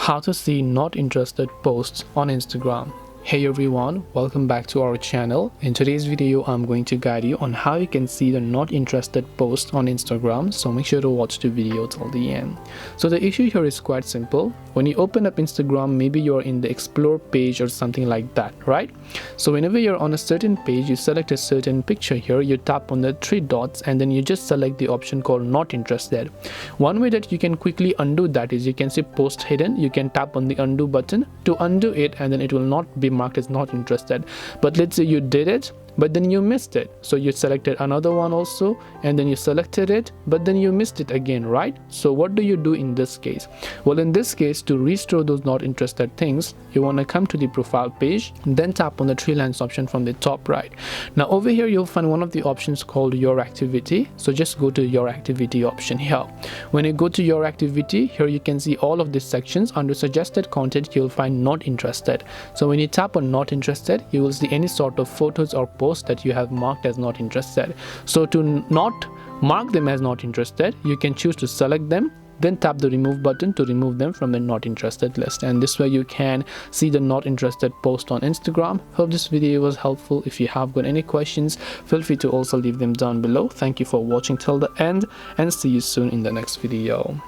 How to see not interested posts on Instagram. Hey everyone, welcome back to our channel. In today's video, I'm going to guide you on how you can see the not interested post on Instagram, so make sure to watch the video till the end. So the issue here is quite simple. When you open up Instagram, maybe you're in the explore page or something like that, right? So whenever you're on a certain page, you select a certain picture here, you tap on the three dots and then you just select the option called not interested. One way that you can quickly undo that is you can see post hidden. You can tap on the undo button to undo it and then it will not be marked as not interested. But let's say you did it but then you missed it, so you selected another one also and then you selected it but then you missed it again, right? So what do you do in this case? Well, in this case, to restore those not interested things, you want to come to the profile page, then tap on the three lines option from the top right. Now over here you'll find one of the options called your activity, so just go to your activity option here. When you go to your activity, here you can see all of these sections. Under suggested content you'll find not interested, so when you tap on not interested, you will see any sort of photos or posts that you have marked as not interested. So to not mark them as not interested, you can choose to select them, then tap the remove button to remove them from the not interested list, and this way you can see the not interested post on Instagram. Hope this video was helpful. If you have got any questions, feel free to also leave them down below. Thank you for watching till the end and see you soon in the next video.